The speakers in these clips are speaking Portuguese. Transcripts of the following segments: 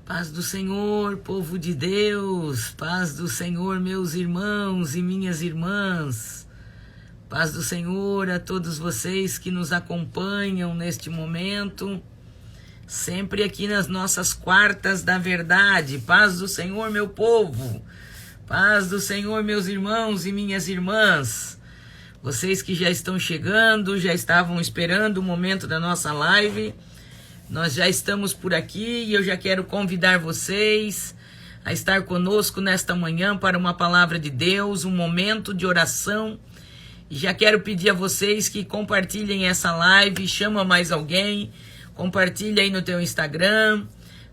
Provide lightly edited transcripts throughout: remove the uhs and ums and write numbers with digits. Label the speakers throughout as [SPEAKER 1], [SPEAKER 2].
[SPEAKER 1] Paz do Senhor, povo de Deus, paz do Senhor, meus irmãos e minhas irmãs, paz do Senhor a todos vocês que nos acompanham neste momento, sempre aqui nas nossas quartas da verdade. Paz do Senhor, meu povo, paz do Senhor, meus irmãos e minhas irmãs, vocês que já estão chegando, já estavam esperando o momento da nossa live. Nós já estamos por aqui e eu já quero convidar vocês a estar conosco nesta manhã para uma palavra de Deus, um momento de oração. E já quero pedir a vocês que compartilhem essa live, chama mais alguém, compartilha aí no teu Instagram.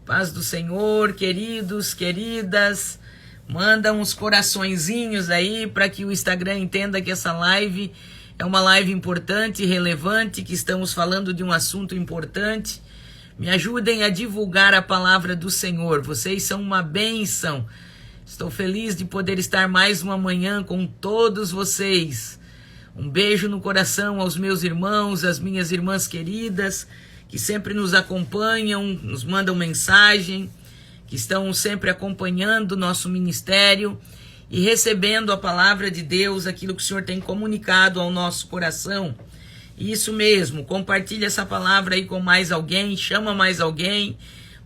[SPEAKER 1] Paz do Senhor, queridos, queridas, manda uns coraçõezinhos aí para que o Instagram entenda que essa live é uma live importante e relevante, que estamos falando de um assunto importante. Me ajudem a divulgar a palavra do Senhor. Vocês são uma bênção. Estou feliz de poder estar mais uma manhã com todos vocês. Um beijo no coração aos meus irmãos, às minhas irmãs queridas, que sempre nos acompanham, nos mandam mensagem, que estão sempre acompanhando o nosso ministério e recebendo a palavra de Deus, aquilo que o Senhor tem comunicado ao nosso coração. Isso mesmo, compartilha essa palavra aí com mais alguém, chama mais alguém,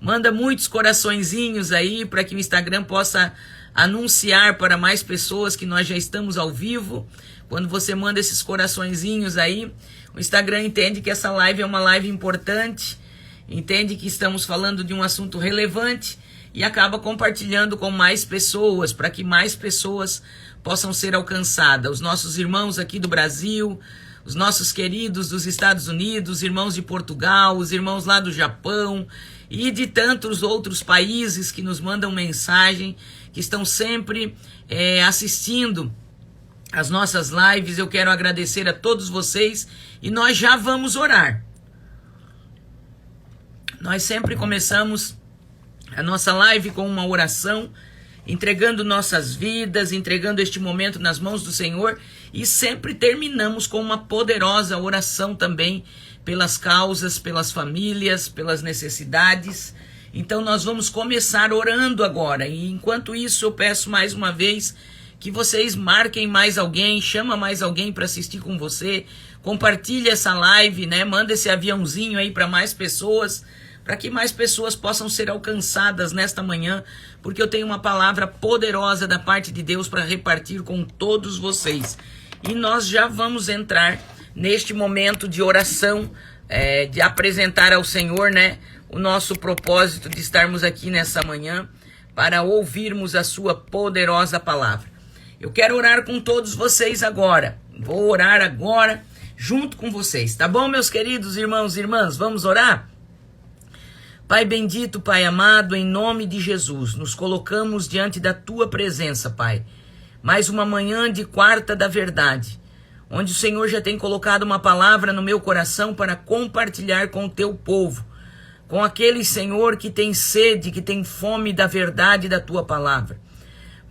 [SPEAKER 1] manda muitos coraçõezinhos aí para que o Instagram possa anunciar para mais pessoas que nós já estamos ao vivo. Quando você manda esses coraçõezinhos aí, o Instagram entende que essa live é uma live importante, entende que estamos falando de um assunto relevante e acaba compartilhando com mais pessoas, para que mais pessoas possam ser alcançadas. Os nossos irmãos aqui do Brasil, os nossos queridos dos Estados Unidos, irmãos de Portugal, os irmãos lá do Japão e de tantos outros países que nos mandam mensagem, que estão sempre assistindo as nossas lives. Eu quero agradecer a todos vocês e nós já vamos orar. Nós sempre começamos a nossa live com uma oração, entregando nossas vidas, entregando este momento nas mãos do Senhor, e sempre terminamos com uma poderosa oração também pelas causas, pelas famílias, pelas necessidades. Então nós vamos começar orando agora, e enquanto isso eu peço mais uma vez que vocês marquem mais alguém, chama mais alguém para assistir com você, compartilhe essa live, né? Manda esse aviãozinho aí para mais pessoas, para que mais pessoas possam ser alcançadas nesta manhã, porque eu tenho uma palavra poderosa da parte de Deus para repartir com todos vocês. E nós já vamos entrar neste momento de oração, de apresentar ao Senhor, né, o nosso propósito de estarmos aqui nessa manhã para ouvirmos a sua poderosa palavra. Eu quero orar com todos vocês agora. Vou orar agora junto com vocês, tá bom, meus queridos irmãos e irmãs? Vamos orar? Pai bendito, Pai amado, em nome de Jesus, nos colocamos diante da Tua presença, Pai. Mais uma manhã de quarta da verdade, onde o Senhor já tem colocado uma palavra no meu coração para compartilhar com o Teu povo, com aqueles, Senhor, que tem sede, que tem fome da verdade da Tua palavra.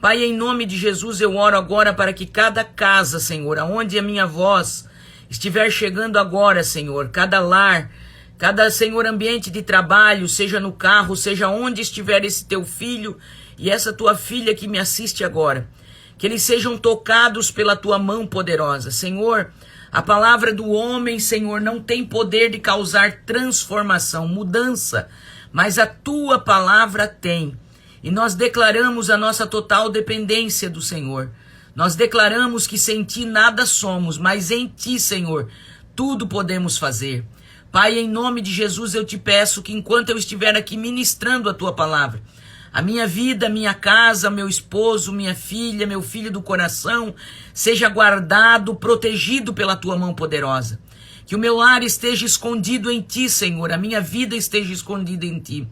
[SPEAKER 1] Pai, em nome de Jesus, eu oro agora para que cada casa, Senhor, aonde a minha voz estiver chegando agora, Senhor, cada lar, cada, Senhor, ambiente de trabalho, seja no carro, seja onde estiver esse teu filho e essa tua filha que me assiste agora, que eles sejam tocados pela tua mão poderosa. Senhor, a palavra do homem, Senhor, não tem poder de causar transformação, mudança, mas a tua palavra tem. E nós declaramos a nossa total dependência do Senhor. Nós declaramos que sem ti nada somos, mas em ti, Senhor, tudo podemos fazer. Pai, em nome de Jesus, eu te peço que enquanto eu estiver aqui ministrando a tua palavra, a minha vida, a minha casa, meu esposo, minha filha, meu filho do coração, seja guardado, protegido pela tua mão poderosa. Que o meu lar esteja escondido em ti, Senhor, a minha vida esteja escondida em ti.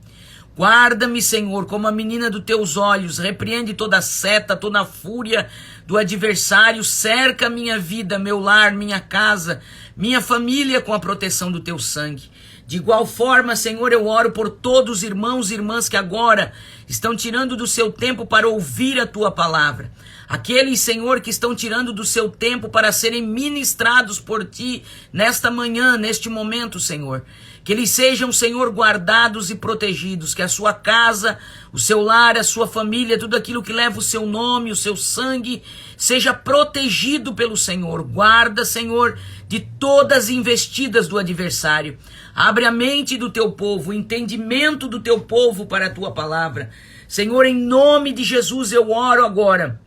[SPEAKER 1] Guarda-me, Senhor, como a menina dos teus olhos, repreende toda seta, toda a fúria do adversário, cerca minha vida, meu lar, minha casa, minha família com a proteção do teu sangue. De igual forma, Senhor, eu oro por todos os irmãos e irmãs que agora estão tirando do seu tempo para ouvir a tua palavra. Aqueles, Senhor, que estão tirando do seu tempo para serem ministrados por ti nesta manhã, neste momento, Senhor. Que eles sejam, Senhor, guardados e protegidos, que a sua casa, o seu lar, a sua família, tudo aquilo que leva o seu nome, o seu sangue, seja protegido pelo Senhor. Guarda, Senhor, de todas as investidas do adversário. Abre a mente do teu povo, o entendimento do teu povo para a tua palavra. Senhor, em nome de Jesus eu oro agora,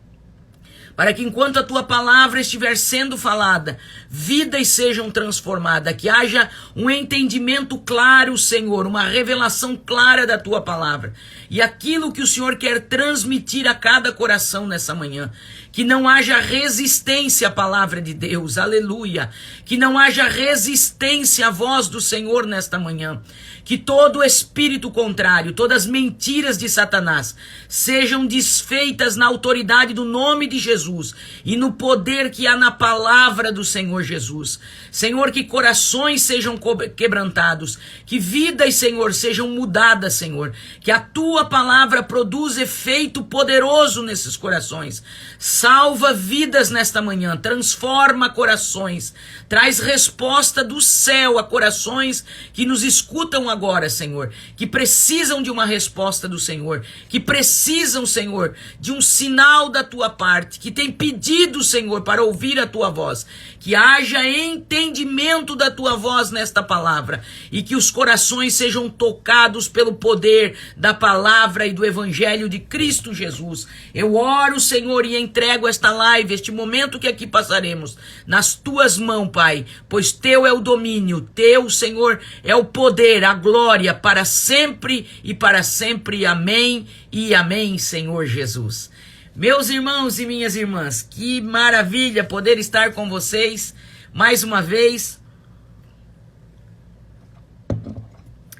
[SPEAKER 1] para que enquanto a tua palavra estiver sendo falada, vidas sejam transformadas, que haja um entendimento claro, Senhor, uma revelação clara da tua palavra. E aquilo que o Senhor quer transmitir a cada coração nessa manhã. Que não haja resistência à palavra de Deus, aleluia. Que não haja resistência à voz do Senhor nesta manhã. Que todo espírito contrário, todas as mentiras de Satanás sejam desfeitas na autoridade do nome de Jesus e no poder que há na palavra do Senhor Jesus. Senhor, que corações sejam quebrantados, que vidas, Senhor, sejam mudadas, Senhor. Que a tua palavra produza efeito poderoso nesses corações. Salva vidas nesta manhã, transforma corações, traz resposta do céu a corações que nos escutam agora, Senhor, que precisam de uma resposta do Senhor, que precisam, Senhor, de um sinal da tua parte, que tem pedido, Senhor, para ouvir a tua voz, que haja entendimento da tua voz nesta palavra e que os corações sejam tocados pelo poder da palavra e do evangelho de Cristo Jesus. Eu oro, Senhor, e entrego esta live, este momento que aqui passaremos, nas tuas mãos, Pai, pois teu é o domínio, teu, Senhor, é o poder, a glória para sempre e para sempre. Amém e amém, Senhor Jesus. Meus irmãos e minhas irmãs, que maravilha poder estar com vocês mais uma vez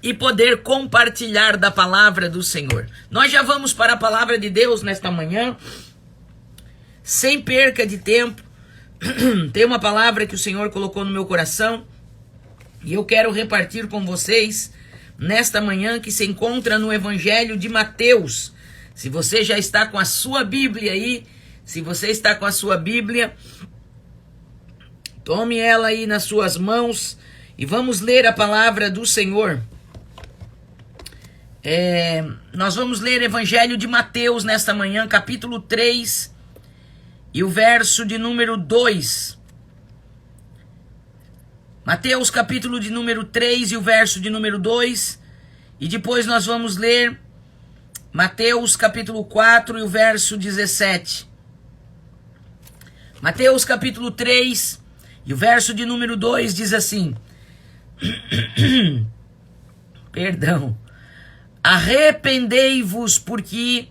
[SPEAKER 1] e poder compartilhar da palavra do Senhor. Nós já vamos para a palavra de Deus nesta manhã, sem perca de tempo. Tem uma palavra que o Senhor colocou no meu coração e eu quero repartir com vocês nesta manhã, que se encontra no Evangelho de Mateus. Se você já está com a sua Bíblia aí, se você está com a sua Bíblia, tome ela aí nas suas mãos e vamos ler a palavra do Senhor. Nós vamos ler Evangelho de Mateus nesta manhã, capítulo 3 e o verso de número 2. Mateus, capítulo de número 3 e o verso de número 2. E depois nós vamos ler Mateus, capítulo 4 e o verso 17. Mateus, capítulo 3 e o verso de número 2 diz assim: Perdão. Arrependei-vos, porque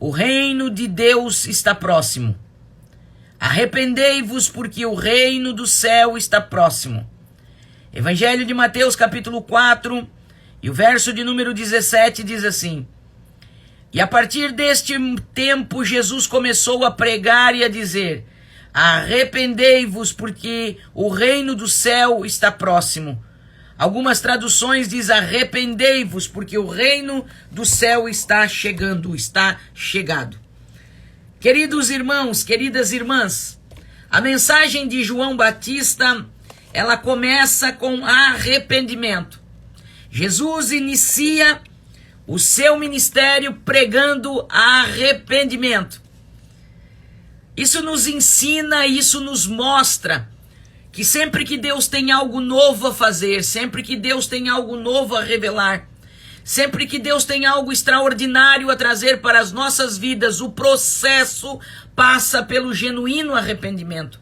[SPEAKER 1] o reino de Deus está próximo. Arrependei-vos, porque o reino do céu está próximo. Evangelho de Mateus, capítulo 4, e o verso de número 17 diz assim: E a partir deste tempo, Jesus começou a pregar e a dizer: Arrependei-vos, porque o reino do céu está próximo. Algumas traduções dizem: arrependei-vos, porque o reino do céu está chegando, está chegado. Queridos irmãos, queridas irmãs, a mensagem de João Batista, ela começa com arrependimento. Jesus inicia o seu ministério pregando arrependimento. Isso nos ensina, isso nos mostra que sempre que Deus tem algo novo a fazer, sempre que Deus tem algo novo a revelar, sempre que Deus tem algo extraordinário a trazer para as nossas vidas, o processo passa pelo genuíno arrependimento.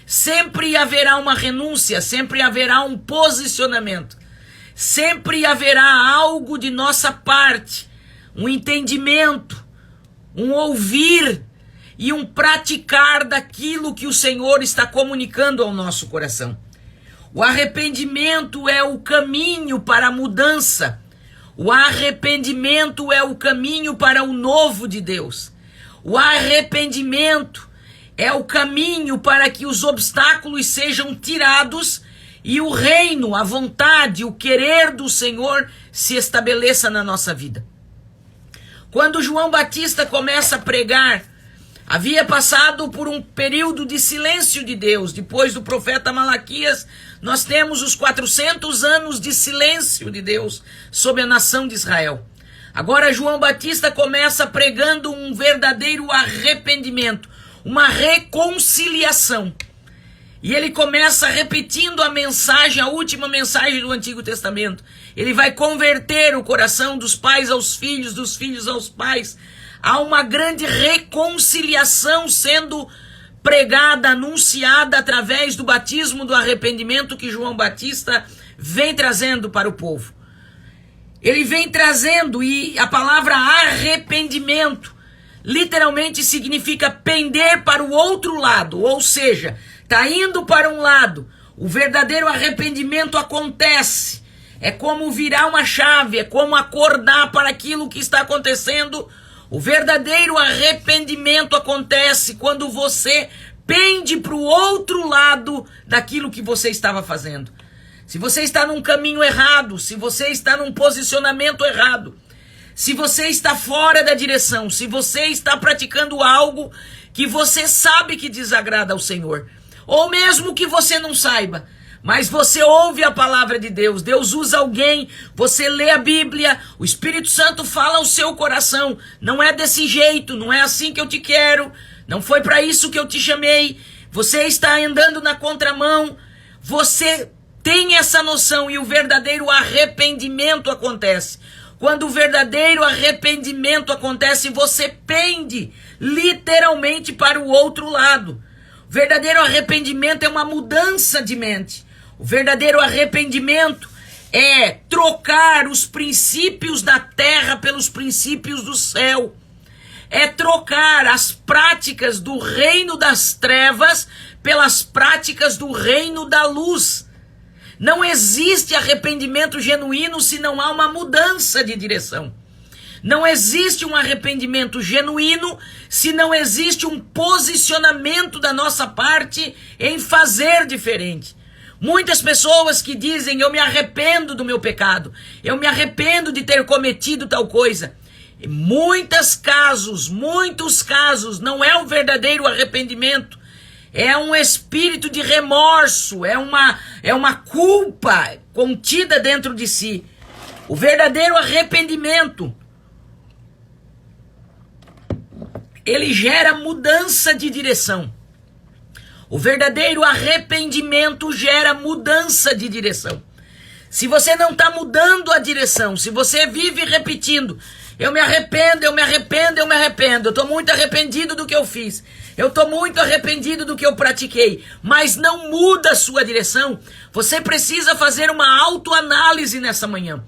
[SPEAKER 1] Sempre haverá uma renúncia, sempre haverá um posicionamento, sempre haverá algo de nossa parte, um entendimento, um ouvir e um praticar daquilo que o Senhor está comunicando ao nosso coração. O arrependimento é o caminho para a mudança. O arrependimento é o caminho para o novo de Deus. O arrependimento é o caminho para que os obstáculos sejam tirados e o reino, a vontade, o querer do Senhor se estabeleça na nossa vida. Quando João Batista começa a pregar, havia passado por um período de silêncio de Deus. Depois do profeta Malaquias, nós temos os 400 anos de silêncio de Deus sobre a nação de Israel. Agora João Batista começa pregando um verdadeiro arrependimento, uma reconciliação. E ele começa repetindo a mensagem, a última mensagem do Antigo Testamento. Ele vai converter o coração dos pais aos filhos, dos filhos aos pais. Há uma grande reconciliação sendo pregada, anunciada através do batismo do arrependimento que João Batista vem trazendo para o povo. Ele vem trazendo, e a palavra arrependimento literalmente significa pender para o outro lado, ou seja, está indo para um lado. O verdadeiro arrependimento acontece. É como virar uma chave, é como acordar para aquilo que está acontecendo. O verdadeiro arrependimento acontece quando você pende para o outro lado daquilo que você estava fazendo. Se você está num caminho errado, se você está num posicionamento errado, se você está fora da direção, se você está praticando algo que você sabe que desagrada ao Senhor, ou mesmo que você não saiba, mas você ouve a palavra de Deus, Deus usa alguém, você lê a Bíblia, o Espírito Santo fala ao seu coração, não é desse jeito, não é assim que eu te quero, não foi para isso que eu te chamei, você está andando na contramão, você tem essa noção e o verdadeiro arrependimento acontece. Quando o verdadeiro arrependimento acontece, você pende literalmente para o outro lado. O verdadeiro arrependimento é uma mudança de mente. O verdadeiro arrependimento é trocar os princípios da terra pelos princípios do céu. É trocar as práticas do reino das trevas pelas práticas do reino da luz. Não existe arrependimento genuíno se não há uma mudança de direção. Não existe um arrependimento genuíno se não existe um posicionamento da nossa parte em fazer diferente. Muitas pessoas que dizem, eu me arrependo do meu pecado, eu me arrependo de ter cometido tal coisa. Em muitos casos, não é um verdadeiro arrependimento. É um espírito de remorso, é uma culpa contida dentro de si. O verdadeiro arrependimento, ele gera mudança de direção. O verdadeiro arrependimento gera mudança de direção. Se você não está mudando a direção, se você vive repetindo, eu me arrependo, eu estou muito arrependido do que eu fiz, eu estou muito arrependido do que eu pratiquei, mas não muda a sua direção, você precisa fazer uma autoanálise nessa manhã.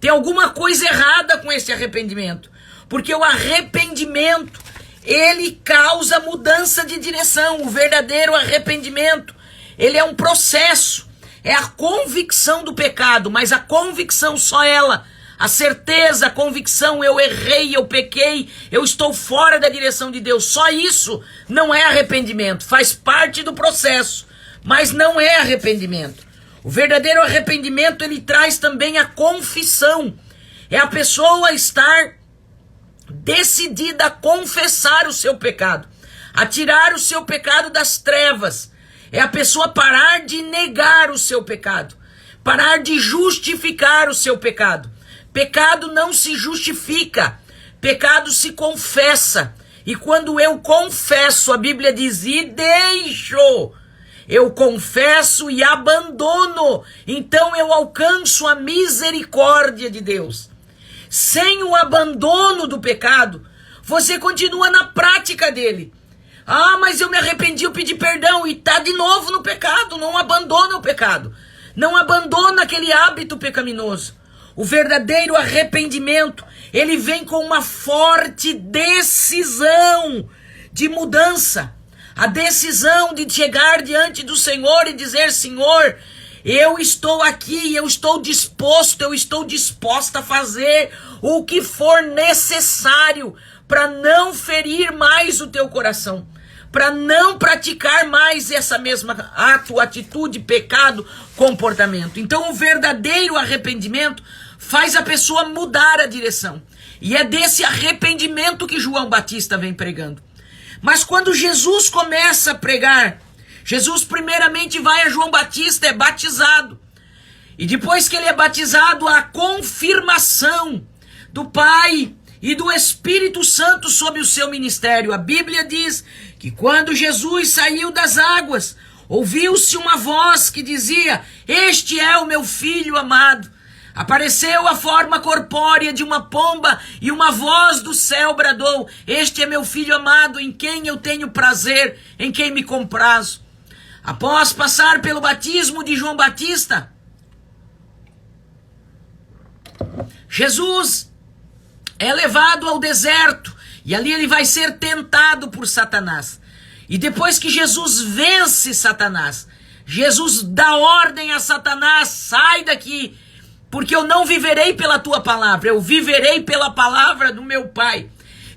[SPEAKER 1] Tem alguma coisa errada com esse arrependimento, porque o arrependimento, ele causa mudança de direção. O verdadeiro arrependimento, ele é um processo, é a convicção do pecado, mas a convicção só ela, a certeza, a convicção, eu errei, eu pequei, eu estou fora da direção de Deus, só isso não é arrependimento, faz parte do processo, mas não é arrependimento. O verdadeiro arrependimento, ele traz também a confissão, é a pessoa estar decidida a confessar o seu pecado, a tirar o seu pecado das trevas, é a pessoa parar de negar o seu pecado, parar de justificar o seu pecado. Pecado não se justifica, pecado se confessa. E quando eu confesso, a Bíblia diz, e deixo, eu confesso e abandono, então eu alcanço a misericórdia de Deus. Sem o abandono do pecado, você continua na prática dele. Ah, mas eu me arrependi, eu pedi perdão, e está de novo no pecado. Não abandona o pecado, não abandona aquele hábito pecaminoso. O verdadeiro arrependimento, ele vem com uma forte decisão de mudança. A decisão de chegar diante do Senhor e dizer, Senhor, eu estou aqui, eu estou disposta a fazer o que for necessário para não ferir mais o teu coração, para não praticar mais essa mesma ato, atitude, pecado, comportamento. Então o verdadeiro arrependimento faz a pessoa mudar a direção. E é desse arrependimento que João Batista vem pregando. Mas quando Jesus começa a pregar, Jesus primeiramente vai a João Batista, é batizado. E depois que ele é batizado, a confirmação do Pai e do Espírito Santo sobre o seu ministério. A Bíblia diz que quando Jesus saiu das águas, ouviu-se uma voz que dizia: "Este é o meu filho amado." Apareceu a forma corpórea de uma pomba e uma voz do céu bradou: "Este é meu filho amado, em quem eu tenho prazer, em quem me comprazo." Após passar pelo batismo de João Batista, Jesus é levado ao deserto e ali ele vai ser tentado por Satanás. E depois que Jesus vence Satanás, Jesus dá ordem a Satanás: "Sai daqui, porque eu não viverei pela tua palavra, eu viverei pela palavra do meu Pai."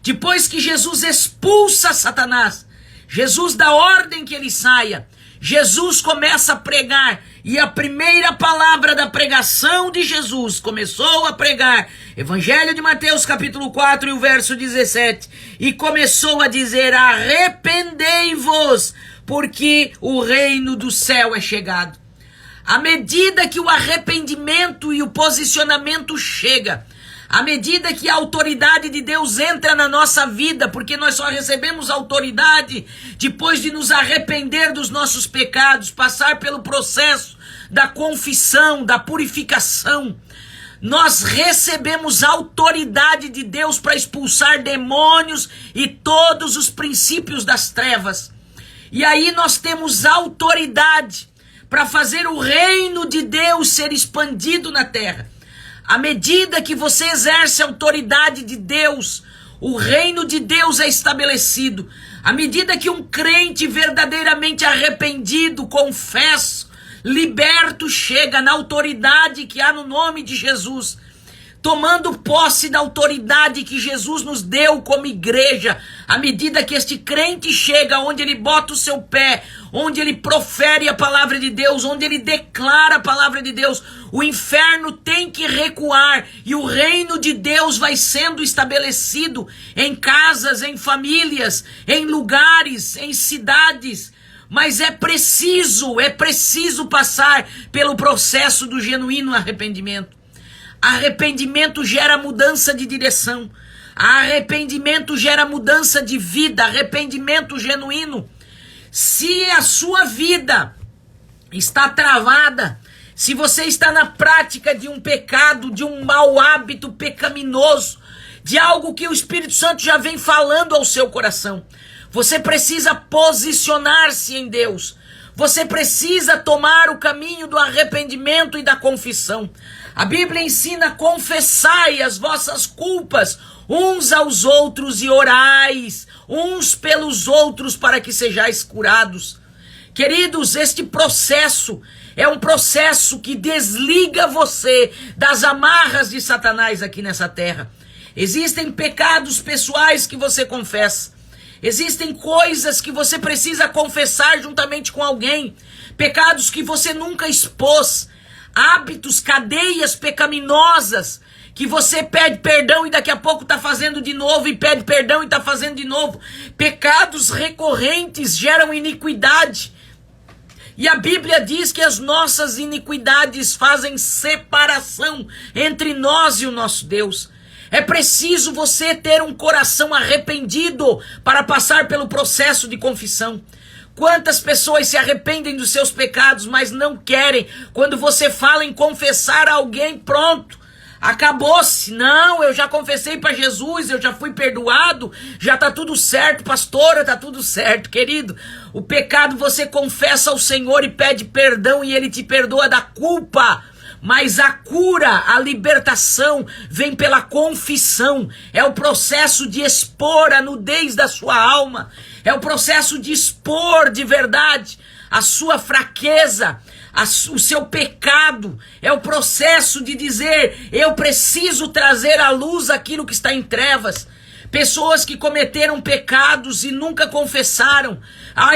[SPEAKER 1] Depois que Jesus expulsa Satanás, Jesus dá ordem que ele saia. Jesus começa a pregar, e a primeira palavra da pregação de Jesus começou a pregar, Evangelho de Mateus capítulo 4 e o verso 17, e começou a dizer: "Arrependei-vos, porque o reino do céu é chegado." À medida que o arrependimento e o posicionamento chega, à medida que a autoridade de Deus entra na nossa vida, porque nós só recebemos autoridade depois de nos arrepender dos nossos pecados, passar pelo processo da confissão, da purificação, nós recebemos autoridade de Deus para expulsar demônios e todos os princípios das trevas. E aí nós temos autoridade para fazer o reino de Deus ser expandido na terra. À medida que você exerce a autoridade de Deus, o reino de Deus é estabelecido. À medida que um crente verdadeiramente arrependido, confesso, liberto, chega na autoridade que há no nome de Jesus, tomando posse da autoridade que Jesus nos deu como igreja, à medida que este crente chega onde ele bota o seu pé, onde ele profere a palavra de Deus, onde ele declara a palavra de Deus, o inferno tem que recuar e o reino de Deus vai sendo estabelecido em casas, em famílias, em lugares, em cidades. Mas é preciso passar pelo processo do genuíno arrependimento. Arrependimento gera mudança de direção. Arrependimento gera mudança de vida. Arrependimento genuíno. Se a sua vida está travada, se você está na prática de um pecado, de um mau hábito pecaminoso, de algo que o Espírito Santo já vem falando ao seu coração, você precisa posicionar-se em Deus. Você precisa tomar o caminho do arrependimento e da confissão. A Bíblia ensina: confessai as vossas culpas uns aos outros e orais uns pelos outros para que sejais curados. Queridos, este processo é um processo que desliga você das amarras de Satanás aqui nessa terra. Existem pecados pessoais que você confessa. Existem coisas que você precisa confessar juntamente com alguém. Pecados que você nunca expôs. Hábitos, cadeias pecaminosas que você pede perdão e daqui a pouco está fazendo de novo, e pede perdão e está fazendo de novo. Pecados recorrentes geram iniquidade. E a Bíblia diz que as nossas iniquidades fazem separação entre nós e o nosso Deus. É preciso você ter um coração arrependido para passar pelo processo de confissão. Quantas pessoas se arrependem dos seus pecados, mas não querem? Quando você fala em confessar a alguém, pronto, acabou-se. Não, eu já confessei para Jesus, eu já fui perdoado, já está tudo certo, pastora, está tudo certo. Querido, o pecado você confessa ao Senhor e pede perdão e Ele te perdoa da culpa. Mas a cura, a libertação vem pela confissão. É o processo de expor a nudez da sua alma. É o processo de expor de verdade a sua fraqueza, o seu pecado. É o processo de dizer: eu preciso trazer à luz aquilo que está em trevas. Pessoas que cometeram pecados e nunca confessaram.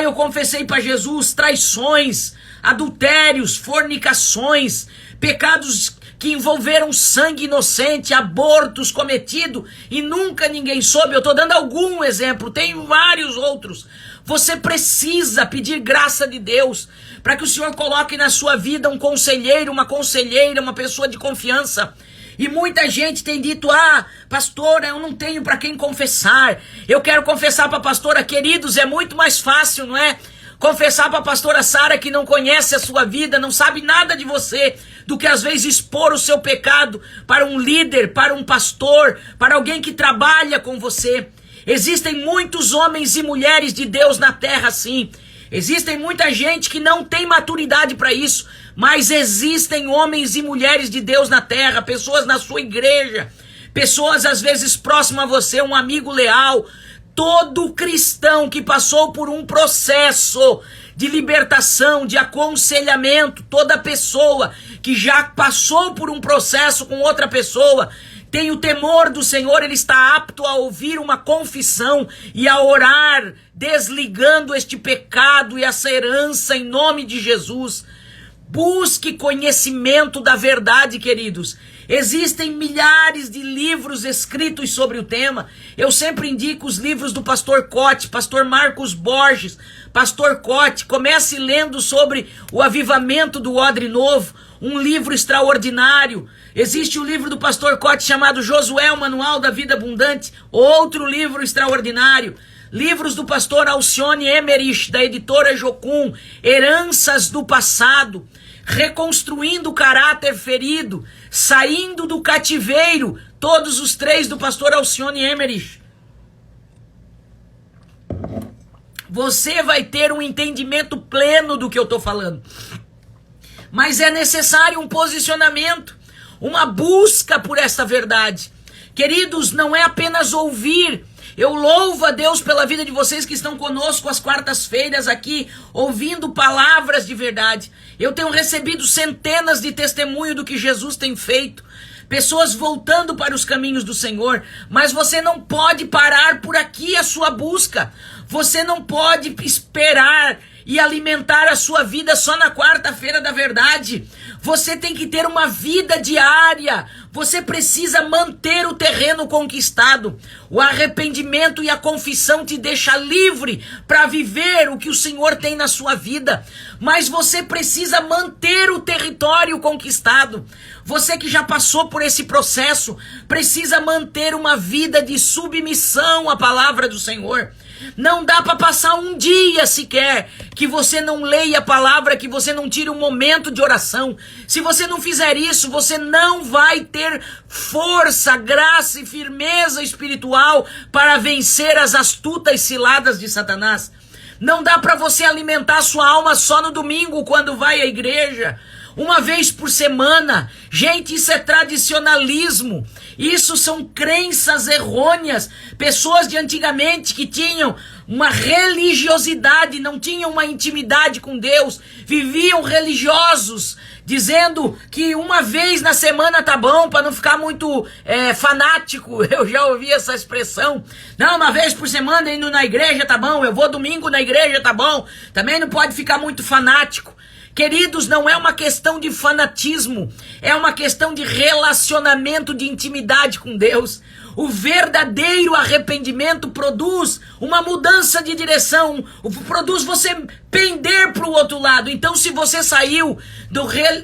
[SPEAKER 1] Eu confessei para Jesus traições, adultérios, fornicações, pecados que envolveram sangue inocente, abortos cometidos e nunca ninguém soube. Eu estou dando algum exemplo, tem vários outros. Você precisa pedir graça de Deus para que o Senhor coloque na sua vida um conselheiro, uma conselheira, uma pessoa de confiança. E muita gente tem dito, pastora, eu não tenho para quem confessar. Eu quero confessar para a pastora. Queridos, é muito mais fácil, não é? Confessar para a pastora Sara, que não conhece a sua vida, não sabe nada de você, do que às vezes expor o seu pecado para um líder, para um pastor, para alguém que trabalha com você. Existem muitos homens e mulheres de Deus na terra, sim. Existem muita gente que não tem maturidade para isso, mas existem homens e mulheres de Deus na terra, pessoas na sua igreja, pessoas às vezes próximas a você, um amigo leal. Todo cristão que passou por um processo de libertação, de aconselhamento, toda pessoa que já passou por um processo com outra pessoa, tem o temor do Senhor, ele está apto a ouvir uma confissão e a orar, desligando este pecado e essa herança em nome de Jesus. Busque conhecimento da verdade, queridos. Existem milhares de livros escritos sobre o tema. Eu sempre indico os livros do pastor Cote, pastor Marcos Borges, pastor Cote. Comece lendo sobre o avivamento do odre novo, um livro extraordinário. Existe o livro do pastor Cote chamado Josué, o Manual da Vida Abundante, outro livro extraordinário. Livros do pastor Alcione Emerich, da editora Jocum, Heranças do Passado, Reconstruindo o Caráter Ferido, Saindo do Cativeiro, todos os três do pastor Alcione Emerich. Você vai ter um entendimento pleno do que eu estou falando. Mas é necessário um posicionamento, uma busca por essa verdade. Queridos, não é apenas ouvir. Eu louvo a Deus pela vida de vocês que estão conosco às quartas-feiras aqui, ouvindo palavras de verdade. Eu tenho recebido centenas de testemunhos do que Jesus tem feito. Pessoas voltando para os caminhos do Senhor. Mas você não pode parar por aqui a sua busca. Você não pode esperar e alimentar a sua vida só na quarta-feira da verdade. Você tem que ter uma vida diária. Você precisa manter o terreno conquistado. O arrependimento e a confissão te deixa livre para viver o que o Senhor tem na sua vida. Mas você precisa manter o território conquistado. Você que já passou por esse processo, precisa manter uma vida de submissão à palavra do Senhor. Não dá para passar um dia sequer que você não leia a palavra, que você não tire um momento de oração. Se você não fizer isso, você não vai ter força, graça e firmeza espiritual para vencer as astutas ciladas de Satanás. Não dá para você alimentar sua alma só no domingo quando vai à igreja. Uma vez por semana. Gente, isso é tradicionalismo. Isso são crenças errôneas. Pessoas de antigamente que tinham uma religiosidade, não tinham uma intimidade com Deus, viviam religiosos, dizendo que uma vez na semana tá bom, para não ficar muito fanático. Eu já ouvi essa expressão. Não, uma vez por semana indo na igreja tá bom, eu vou domingo na igreja tá bom. Também não pode ficar muito fanático. Queridos, não é uma questão de fanatismo, é uma questão de relacionamento, de intimidade com Deus. O verdadeiro arrependimento produz uma mudança de direção, produz você pender para o outro lado. Então, se você saiu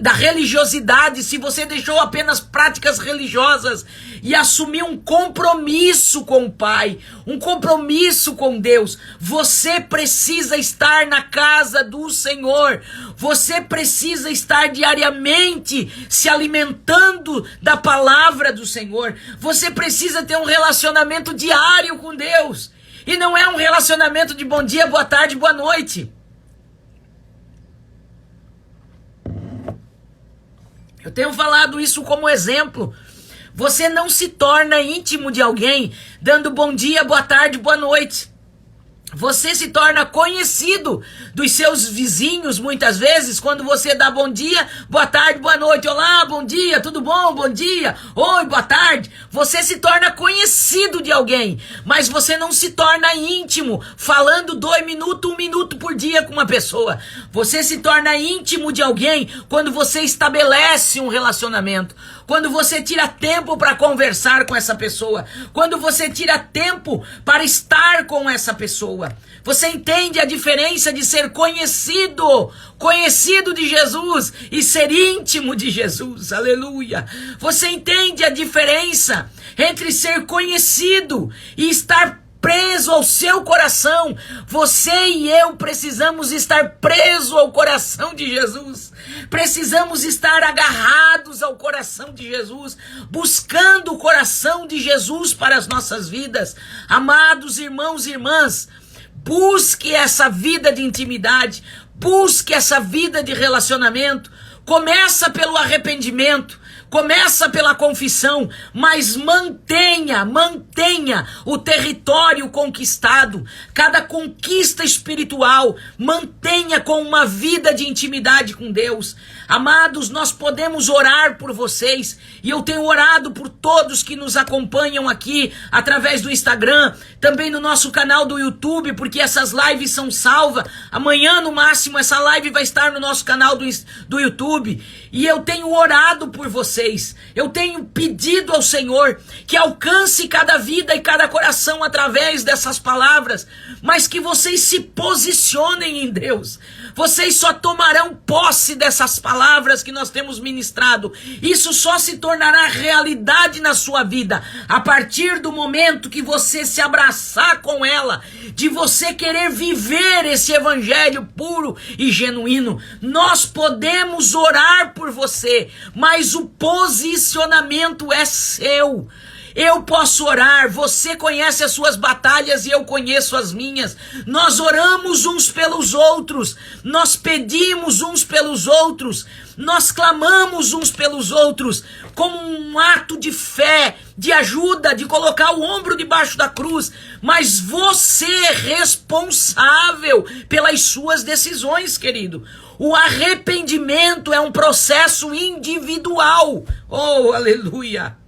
[SPEAKER 1] da religiosidade, se você deixou apenas práticas religiosas e assumiu um compromisso com o Pai, um compromisso com Deus, você precisa estar na casa do Senhor. Você precisa estar diariamente se alimentando da palavra do Senhor. Você precisa ter um relacionamento diário com Deus. E não é um relacionamento de bom dia, boa tarde, boa noite. Eu tenho falado isso como exemplo. Você não se torna íntimo de alguém dando bom dia, boa tarde, boa noite. Você se torna conhecido dos seus vizinhos muitas vezes quando você dá bom dia, boa tarde, boa noite, olá, bom dia, tudo bom, bom dia, oi, boa tarde. Você se torna conhecido de alguém, mas você não se torna íntimo falando 2 minutos, 1 minuto por dia com uma pessoa. Você se torna íntimo de alguém quando você estabelece um relacionamento. Quando você tira tempo para conversar com essa pessoa, quando você tira tempo para estar com essa pessoa, você entende a diferença de ser conhecido de Jesus e ser íntimo de Jesus, aleluia. Você entende a diferença entre ser conhecido e estar preso ao seu coração. Você e eu precisamos estar presos ao coração de Jesus. Precisamos estar agarrados ao coração de Jesus, buscando o coração de Jesus para as nossas vidas. Amados irmãos e irmãs, busque essa vida de intimidade, busque essa vida de relacionamento. Começa pelo arrependimento. Começa pela confissão, mas mantenha o território conquistado, cada conquista espiritual, mantenha com uma vida de intimidade com Deus. Amados, nós podemos orar por vocês, e eu tenho orado por todos que nos acompanham aqui, através do Instagram, também no nosso canal do YouTube, porque essas lives são salvas. Amanhã, no máximo, essa live vai estar no nosso canal do YouTube, e eu tenho orado por vocês. Eu tenho pedido ao Senhor que alcance cada vida e cada coração através dessas palavras, mas que vocês se posicionem em Deus. Vocês só tomarão posse dessas palavras que nós temos ministrado. Isso só se tornará realidade na sua vida a partir do momento que você se abraçar com ela, de você querer viver esse evangelho puro e genuíno. Nós podemos orar por você, mas o posicionamento é seu. Eu posso orar, você conhece as suas batalhas e eu conheço as minhas. Nós oramos uns pelos outros, nós pedimos uns pelos outros, nós clamamos uns pelos outros, como um ato de fé, de ajuda, de colocar o ombro debaixo da cruz. Mas você é responsável pelas suas decisões, querido. O arrependimento é um processo individual. Oh, aleluia!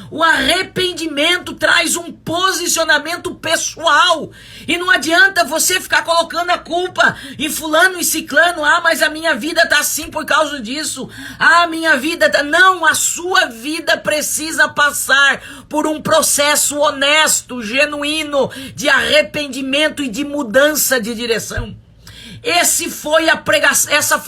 [SPEAKER 1] O arrependimento traz um posicionamento pessoal. E não adianta você ficar colocando a culpa em fulano e ciclano. Ah, mas a minha vida tá assim por causa disso. Ah, a minha vida tá... Não, a sua vida precisa passar por um processo honesto, genuíno, de arrependimento e de mudança de direção. Essa foi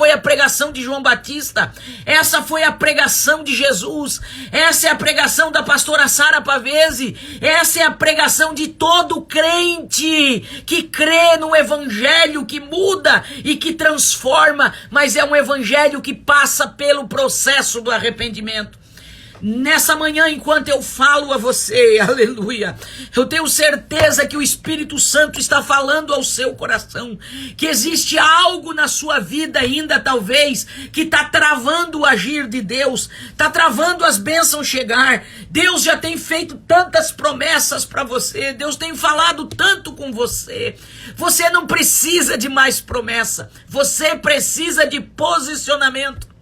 [SPEAKER 1] a pregação de João Batista, essa foi a pregação de Jesus, essa é a pregação da pastora Sara Pavese, essa é a pregação de todo crente que crê no evangelho que muda e que transforma, mas é um evangelho que passa pelo processo do arrependimento. Nessa manhã, enquanto eu falo a você, aleluia, eu tenho certeza que o Espírito Santo está falando ao seu coração, que existe algo na sua vida ainda, talvez, que está travando o agir de Deus, está travando as bênçãos chegar. Deus já tem feito tantas promessas para você, Deus tem falado tanto com você. Você não precisa de mais promessa, você precisa de posicionamento.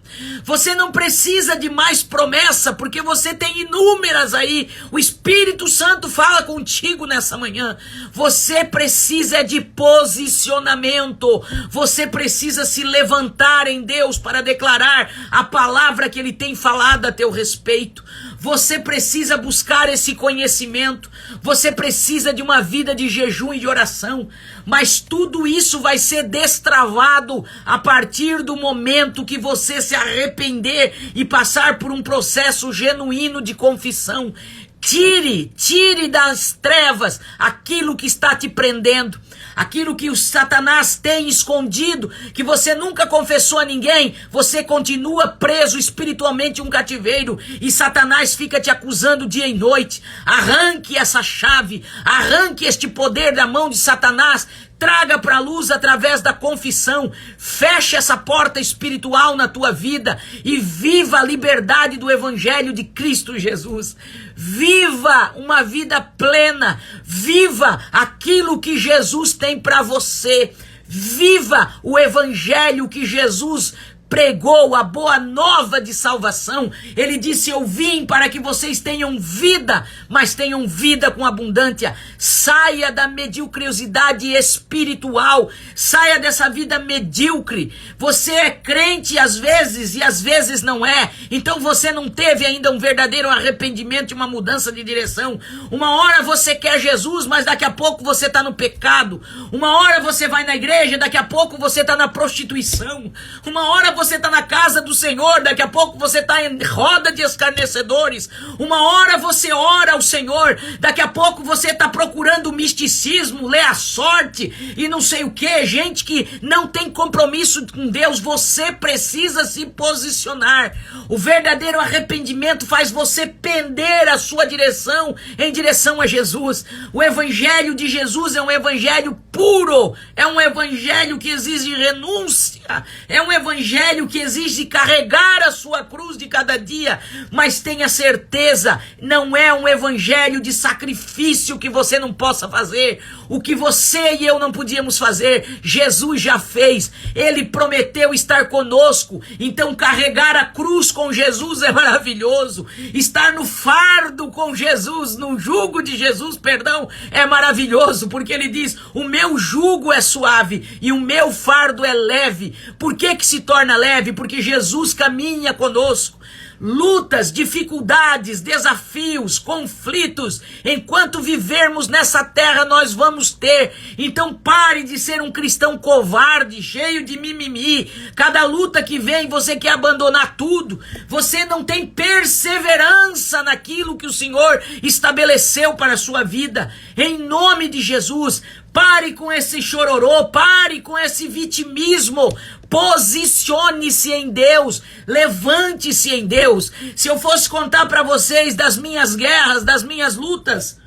[SPEAKER 1] Você não precisa de mais promessa, porque você tem inúmeras aí. O Espírito Santo fala contigo nessa manhã. Você precisa de posicionamento. Você precisa se levantar em Deus para declarar a palavra que Ele tem falado a teu respeito. Você precisa buscar esse conhecimento. Você precisa de uma vida de jejum e de oração. Mas tudo isso vai ser destravado a partir do momento que você se arrepender e passar por um processo genuíno de confissão. Tire das trevas aquilo que está te prendendo, aquilo que o Satanás tem escondido, que você nunca confessou a ninguém. Você continua preso espiritualmente em um cativeiro e Satanás fica te acusando dia e noite. Arranque essa chave, arranque este poder da mão de Satanás. traga para a luz através da confissão. Feche essa porta espiritual na tua vida e viva a liberdade do Evangelho de Cristo Jesus. Viva uma vida plena. Viva aquilo que Jesus tem para você. Viva o Evangelho que Jesus pregou, a boa nova de salvação. Ele disse: eu vim para que vocês tenham vida, mas tenham vida com abundância. Saia da mediocridade espiritual, saia dessa vida medíocre. Você é crente às vezes e às vezes não é, então você não teve ainda um verdadeiro arrependimento e uma mudança de direção. Uma hora você quer Jesus, mas daqui a pouco você está no pecado. Uma hora você vai na igreja, daqui a pouco você está na prostituição. Uma hora você está na casa do Senhor, daqui a pouco você está em roda de escarnecedores. Uma hora você ora ao Senhor, daqui a pouco você está procurando misticismo, lê a sorte e não sei o que. Gente que não tem compromisso com Deus. Você precisa se posicionar. O verdadeiro arrependimento faz você pender a sua direção em direção a Jesus. O Evangelho de Jesus é um Evangelho puro, é um Evangelho que exige renúncia, é um Evangelho que exige carregar a sua cruz de cada dia. Mas tenha certeza, não é um Evangelho de sacrifício que você não possa fazer. O que você e eu não podíamos fazer, Jesus já fez. Ele prometeu estar conosco. Então carregar a cruz com Jesus é maravilhoso. Estar no fardo com Jesus, no jugo de Jesus, perdão, é maravilhoso, porque ele diz: o meu jugo é suave e o meu fardo é leve. Por que se torna leve? Porque Jesus caminha conosco. Lutas, dificuldades, desafios, conflitos, enquanto vivermos nessa terra nós vamos ter. Então pare de ser um cristão covarde, cheio de mimimi. Cada luta que vem você quer abandonar tudo. Você não tem perseverança naquilo que o Senhor estabeleceu para a sua vida. Em nome de Jesus, pare com esse chororô, pare com esse vitimismo. Posicione-se em Deus, levante-se em Deus. Se eu fosse contar para vocês das minhas guerras, das minhas lutas,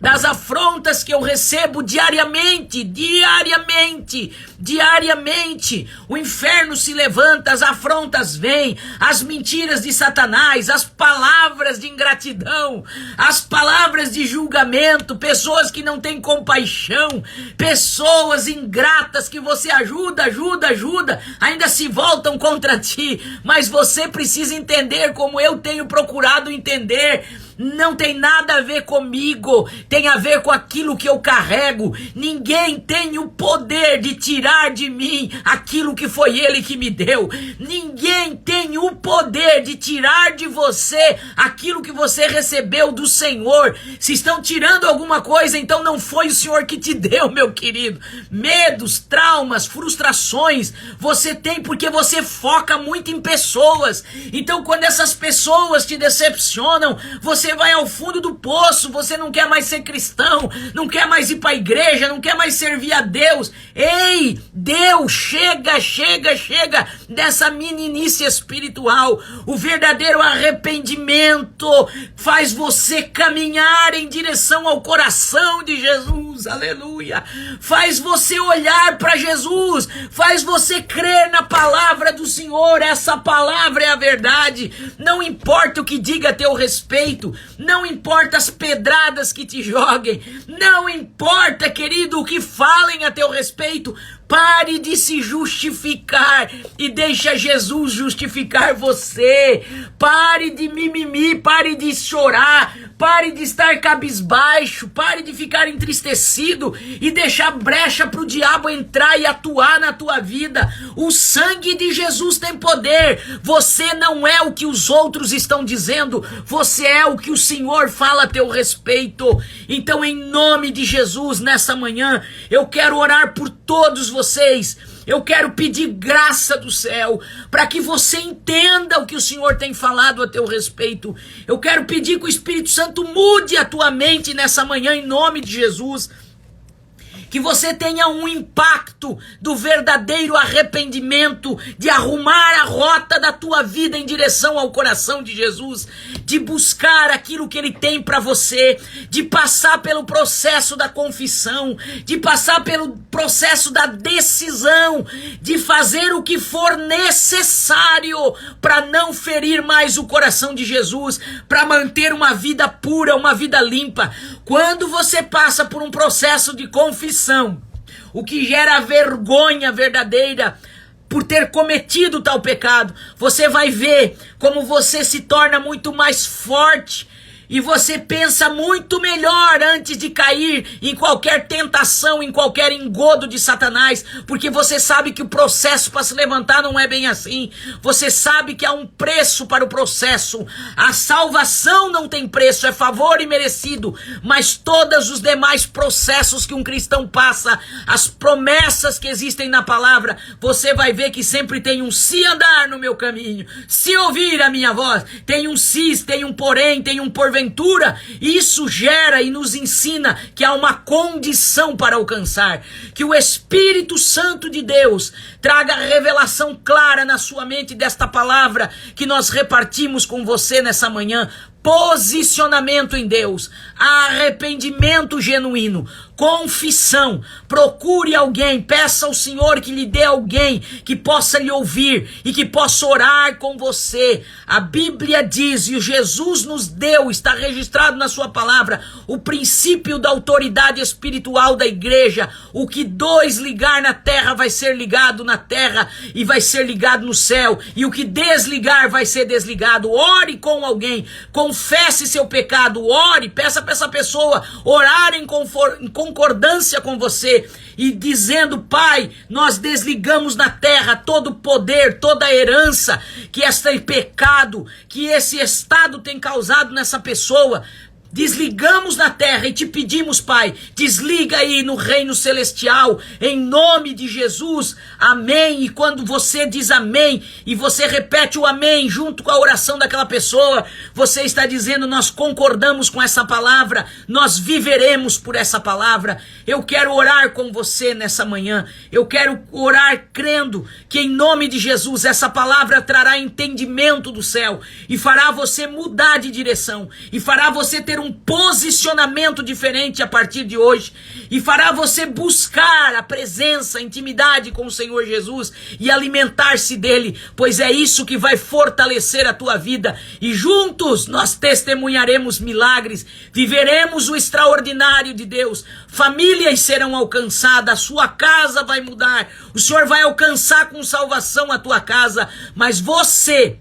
[SPEAKER 1] das afrontas que eu recebo diariamente, o inferno se levanta, as afrontas vêm, as mentiras de Satanás, as palavras de ingratidão, as palavras de julgamento, pessoas que não têm compaixão, pessoas ingratas que você ajuda, ainda se voltam contra ti. Mas você precisa entender, como eu tenho procurado entender, não tem nada a ver comigo, tem a ver com aquilo que eu carrego. Ninguém tem o poder de tirar de mim aquilo que foi Ele que me deu. Ninguém tem o poder de tirar de você aquilo que você recebeu do Senhor. Se estão tirando alguma coisa, então não foi o Senhor que te deu, meu querido. Medos, traumas, frustrações, você tem porque você foca muito em pessoas. Então quando essas pessoas te decepcionam, você vai ao fundo do poço, você não quer mais ser cristão, não quer mais ir para a igreja, não quer mais servir a Deus. Ei, Deus, chega dessa meninice espiritual. O verdadeiro arrependimento faz você caminhar em direção ao coração de Jesus, aleluia. Faz você olhar para Jesus, faz você crer na palavra do Senhor. Essa palavra é a verdade. Não importa o que diga a teu respeito, não importa as pedradas que te joguem, não importa, querido, o que falem a teu respeito. Pare de se justificar e deixa Jesus justificar você. Pare de mimimi, pare de chorar, pare de estar cabisbaixo, pare de ficar entristecido e deixar brecha para o diabo entrar e atuar na tua vida. O sangue de Jesus tem poder. Você não é o que os outros estão dizendo, você é o que o Senhor fala a teu respeito. Então, em nome de Jesus, nessa manhã, eu quero orar por todos vocês. Eu quero pedir graça do céu para que você entenda o que o Senhor tem falado a teu respeito. Eu quero pedir que o Espírito Santo mude a tua mente nessa manhã, em nome de Jesus. que você tenha um impacto do verdadeiro arrependimento, de arrumar a rota da tua vida em direção ao coração de Jesus, de buscar aquilo que Ele tem para você, de passar pelo processo da confissão, de passar pelo processo da decisão, de fazer o que for necessário para não ferir mais o coração de Jesus, para manter uma vida pura, uma vida limpa. Quando você passa por um processo de confissão, o que gera vergonha verdadeira por ter cometido tal pecado, você vai ver como você se torna muito mais forte e você pensa muito melhor antes de cair em qualquer tentação, em qualquer engodo de Satanás, porque você sabe que o processo para se levantar não é bem assim. Você sabe que há um preço para o processo. A salvação não tem preço, é favor imerecido, mas todos os demais processos que um cristão passa, as promessas que existem na palavra, você vai ver que sempre tem um se andar no meu caminho, se ouvir a minha voz, tem um se, tem um porém, tem um porventura. Isso gera e nos ensina que há uma condição para alcançar, que o Espírito Santo de Deus traga revelação clara na sua mente desta palavra que nós repartimos com você nessa manhã. Posicionamento em Deus, arrependimento genuíno, confissão. Procure alguém, peça ao Senhor que lhe dê alguém que possa lhe ouvir e que possa orar com você. A Bíblia diz, e o Jesus nos deu, está registrado na sua palavra, o princípio da autoridade espiritual da igreja. O que dois ligar na terra vai ser ligado na terra e vai ser ligado no céu, e o que desligar vai ser desligado. Ore com alguém, confesse seu pecado, ore, peça para essa pessoa orar em concordância com você e dizendo: Pai, nós desligamos na terra todo poder, toda herança que este pecado, que esse estado tem causado nessa pessoa. Desligamos na terra e te pedimos, Pai, desliga aí no reino celestial, em nome de Jesus, amém. E quando você diz amém, e você repete o amém junto com a oração daquela pessoa, você está dizendo: nós concordamos com essa palavra, nós viveremos por essa palavra. Eu quero orar com você nessa manhã, eu quero orar crendo que em nome de Jesus essa palavra trará entendimento do céu, e fará você mudar de direção, e fará você ter um posicionamento diferente a partir de hoje, e fará você buscar a presença, a intimidade com o Senhor Jesus e alimentar-se dele, pois é isso que vai fortalecer a tua vida, e juntos nós testemunharemos milagres, viveremos o extraordinário de Deus, famílias serão alcançadas, a sua casa vai mudar, o Senhor vai alcançar com salvação a tua casa, mas você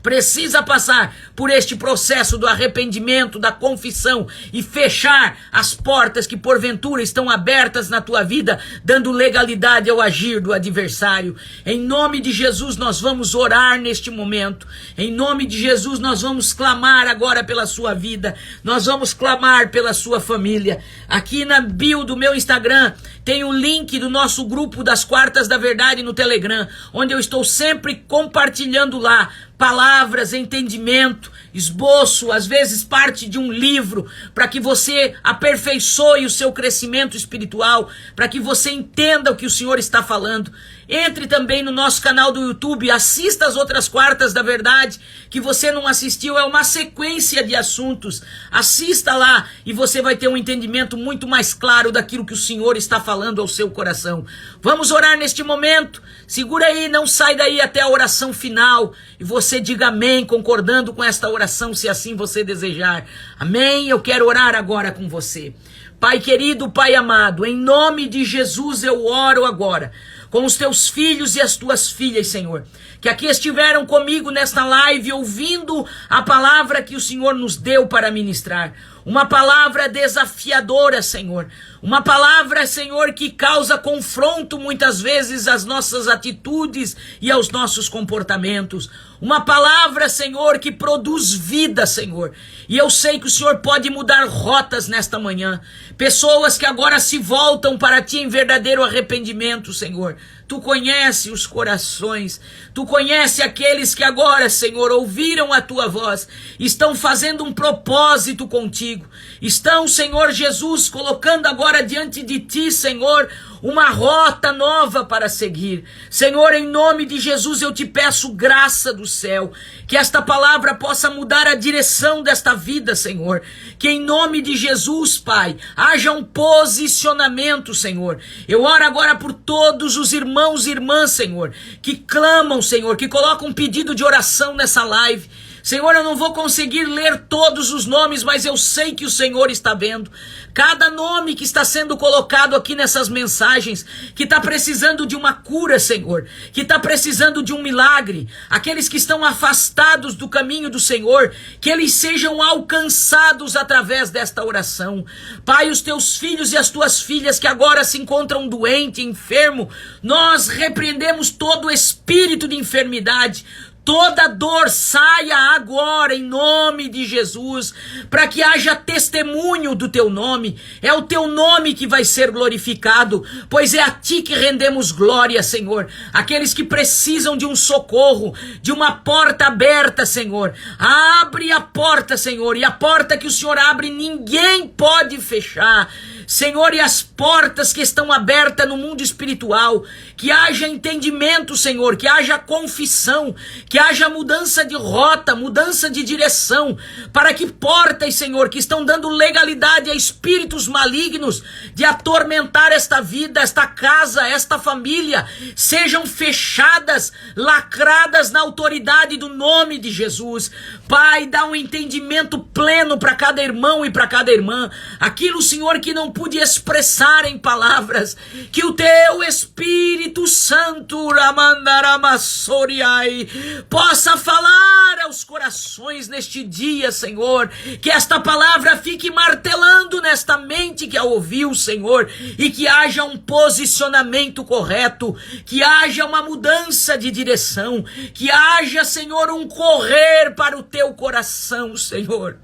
[SPEAKER 1] precisa passar por este processo do arrependimento, da confissão, e fechar as portas que porventura estão abertas na tua vida, dando legalidade ao agir do adversário. Em nome de Jesus nós vamos orar neste momento, em nome de Jesus nós vamos clamar agora pela sua vida, nós vamos clamar pela sua família. Aqui na bio do meu Instagram tem o link do nosso grupo das Quartas da Verdade no Telegram, onde eu estou sempre compartilhando lá palavras, entendimento, esboço, às vezes parte de um livro, para que você aperfeiçoe o seu crescimento espiritual, para que você entenda o que o Senhor está falando. Entre também no nosso canal do YouTube, assista as outras Quartas da Verdade, que você não assistiu, é uma sequência de assuntos. Assista lá e você vai ter um entendimento muito mais claro daquilo que o Senhor está falando ao seu coração. Vamos orar neste momento. Segura aí, não sai daí até a oração final, e você diga amém, concordando com esta oração, se assim você desejar. Amém? Eu quero orar agora com você. Pai querido, Pai amado, em nome de Jesus eu oro agora com os teus filhos e as tuas filhas, Senhor, que aqui estiveram comigo nesta live, ouvindo a palavra que o Senhor nos deu para ministrar. Uma palavra desafiadora, Senhor. Uma palavra, Senhor, que causa confronto muitas vezes às nossas atitudes e aos nossos comportamentos. Uma palavra, Senhor, que produz vida, Senhor. E eu sei que o Senhor pode mudar rotas nesta manhã. Pessoas que agora se voltam para Ti em verdadeiro arrependimento, Senhor. Tu conhece os corações, Tu conhece aqueles que agora, Senhor, ouviram a Tua voz, estão fazendo um propósito contigo, estão, Senhor Jesus, colocando agora diante de Ti, Senhor, uma rota nova para seguir. Senhor, em nome de Jesus, eu te peço graça do céu, que esta palavra possa mudar a direção desta vida, Senhor, que em nome de Jesus, Pai, haja um posicionamento, Senhor. Eu oro agora por todos os irmãos e irmãs, Senhor, que clamam, Senhor, que colocam um pedido de oração nessa live. Senhor, eu não vou conseguir ler todos os nomes, mas eu sei que o Senhor está vendo. Cada nome que está sendo colocado aqui nessas mensagens, que está precisando de uma cura, Senhor, que está precisando de um milagre, aqueles que estão afastados do caminho do Senhor, que eles sejam alcançados através desta oração. Pai, os teus filhos e as tuas filhas que agora se encontram doentes, enfermos, nós repreendemos todo o espírito de enfermidade. Toda dor saia agora em nome de Jesus, para que haja testemunho do teu nome. É o teu nome que vai ser glorificado, pois é a ti que rendemos glória, Senhor. Aqueles que precisam de um socorro, de uma porta aberta, Senhor. Abre a porta, Senhor, e a porta que o Senhor abre ninguém pode fechar. Senhor, e as portas que estão abertas no mundo espiritual, que haja entendimento, Senhor, que haja confissão, que haja mudança de rota, mudança de direção, para que portas, Senhor, que estão dando legalidade a espíritos malignos de atormentar esta vida, esta casa, esta família, sejam fechadas, lacradas na autoridade do nome de Jesus. Pai, dá um entendimento pleno para cada irmão e para cada irmã, aquilo, Senhor, que não pude expressar em palavras, que o teu Espírito Santo Ramandaramassoriai possa falar aos corações neste dia, Senhor, que esta palavra fique martelando nesta mente que a ouviu, Senhor, e que haja um posicionamento correto, que haja uma mudança de direção, que haja, Senhor, um correr para o teu coração, Senhor.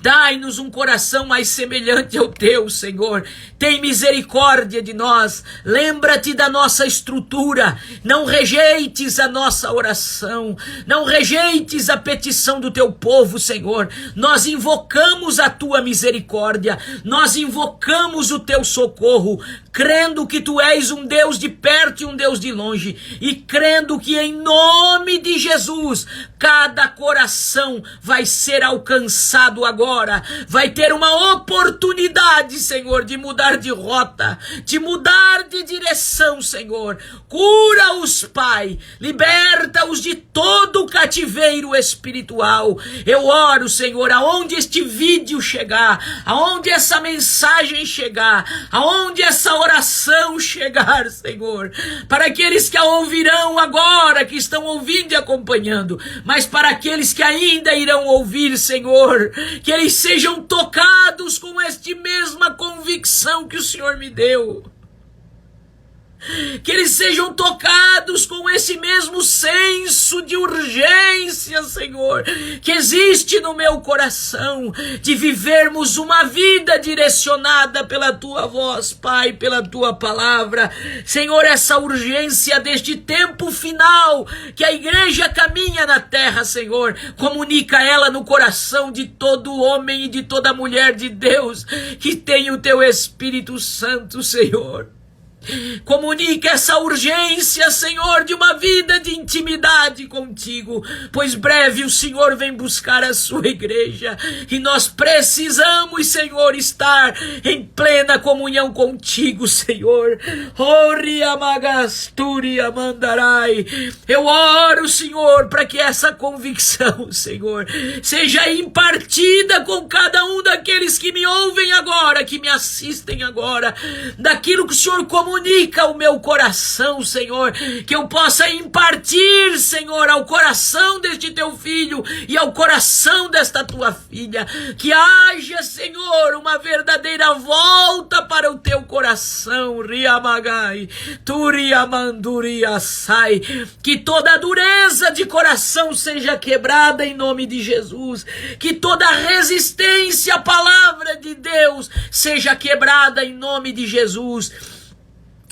[SPEAKER 1] Dai-nos um coração mais semelhante ao teu, Senhor. Tem misericórdia de nós. Lembra-te da nossa estrutura. Não rejeites a nossa oração. Não rejeites a petição do teu povo, Senhor. Nós invocamos a tua misericórdia. Nós invocamos o teu socorro, crendo que tu és um Deus de perto e um Deus de longe. E crendo que em nome de Jesus, cada coração vai ser alcançado agora. Vai ter uma oportunidade, Senhor, de mudar de rota, de mudar de direção, Senhor. Cura-os, Pai. Liberta-os de todo o cativeiro espiritual. Eu oro, Senhor, aonde este vídeo chegar, aonde essa mensagem chegar, aonde essa oração chegar, Senhor, para aqueles que a ouvirão agora, que estão ouvindo e acompanhando, mas para aqueles que ainda irão ouvir, Senhor, que eles sejam tocados com esta mesma convicção que o Senhor me deu. Que eles sejam tocados com esse mesmo senso de urgência, Senhor, que existe no meu coração, de vivermos uma vida direcionada pela Tua voz, Pai, pela Tua palavra. Senhor, essa urgência deste tempo final, que a igreja caminha na terra, Senhor, comunica ela no coração de todo homem e de toda mulher de Deus, que tem o Teu Espírito Santo, Senhor. Comunica essa urgência, Senhor, de uma vida de intimidade contigo, pois breve o Senhor vem buscar a sua igreja e nós precisamos, Senhor, estar em plena comunhão contigo, Senhor. Eu oro, Senhor, para que essa convicção, Senhor, seja impartida com cada um daqueles que me ouvem agora, que me assistem agora, daquilo que o Senhor comunica ao meu coração, Senhor, que eu possa impartir, Senhor, ao coração deste teu filho e ao coração desta tua filha, que haja, Senhor, uma verdadeira volta para o teu coração, Riamagai, Turiamanduriasai, que toda dureza de coração seja quebrada em nome de Jesus, que toda resistência à palavra de Deus seja quebrada em nome de Jesus,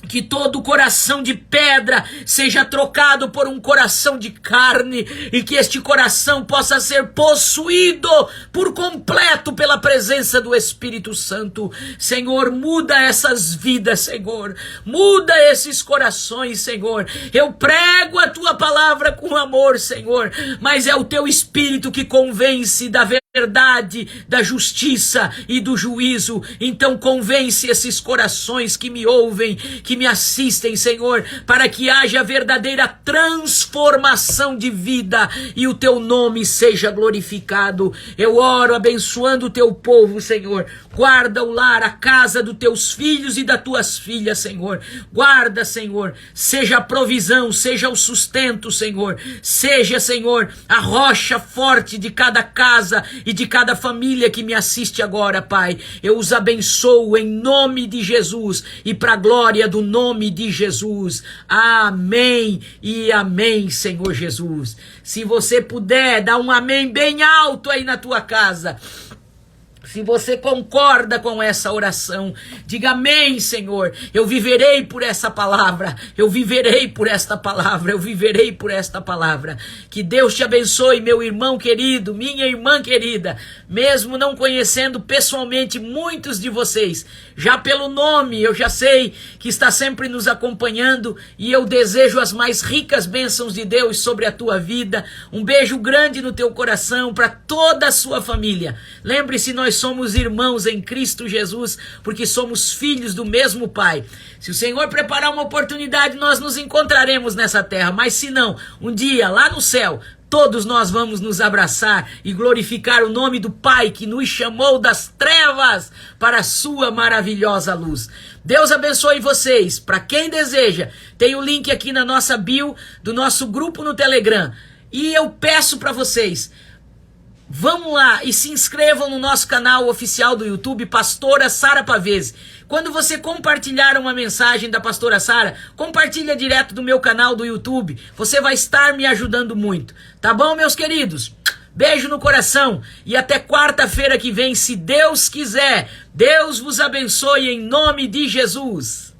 [SPEAKER 1] Que todo coração de pedra seja trocado por um coração de carne e que este coração possa ser possuído por completo pela presença do Espírito Santo. Senhor, muda essas vidas, Senhor. Muda esses corações, Senhor. Eu prego a tua palavra com amor, Senhor, mas é o teu Espírito que convence da verdade, da justiça e do juízo. Então convence esses corações que me ouvem, que me assistem, Senhor, para que haja verdadeira transformação de vida e o teu nome seja glorificado. Eu oro abençoando o teu povo, Senhor. Guarda o lar, a casa dos teus filhos e das tuas filhas, Senhor. Guarda, Senhor, seja a provisão, seja o sustento, Senhor. Seja, Senhor, a rocha forte de cada casa e de cada família que me assiste agora, Pai. Eu os abençoo em nome de Jesus e para a glória do nome de Jesus. Amém e amém, Senhor Jesus. Se você puder, dá um amém bem alto aí na tua casa. Se você concorda com essa oração, diga amém, Senhor. Eu viverei por essa palavra. Eu viverei por esta palavra. Eu viverei por esta palavra. Que Deus te abençoe, meu irmão querido, minha irmã querida. Mesmo não conhecendo pessoalmente muitos de vocês, já pelo nome eu já sei que está sempre nos acompanhando e eu desejo as mais ricas bênçãos de Deus sobre a tua vida. Um beijo grande no teu coração para toda a sua família. Lembre-se, nós somos irmãos em Cristo Jesus, porque somos filhos do mesmo Pai. Se o Senhor preparar uma oportunidade, nós nos encontraremos nessa terra, mas se não, um dia lá no céu, todos nós vamos nos abraçar e glorificar o nome do Pai que nos chamou das trevas para a sua maravilhosa luz. Deus abençoe vocês. Para quem deseja, tem o link aqui na nossa bio do nosso grupo no Telegram. E eu peço para vocês, vão lá e se inscrevam no nosso canal oficial do YouTube, Pastora Sara Pavese. Quando você compartilhar uma mensagem da Pastora Sara, compartilha direto do meu canal do YouTube. Você vai estar me ajudando muito. Tá bom, meus queridos? Beijo no coração e até quarta-feira que vem, se Deus quiser. Deus vos abençoe em nome de Jesus.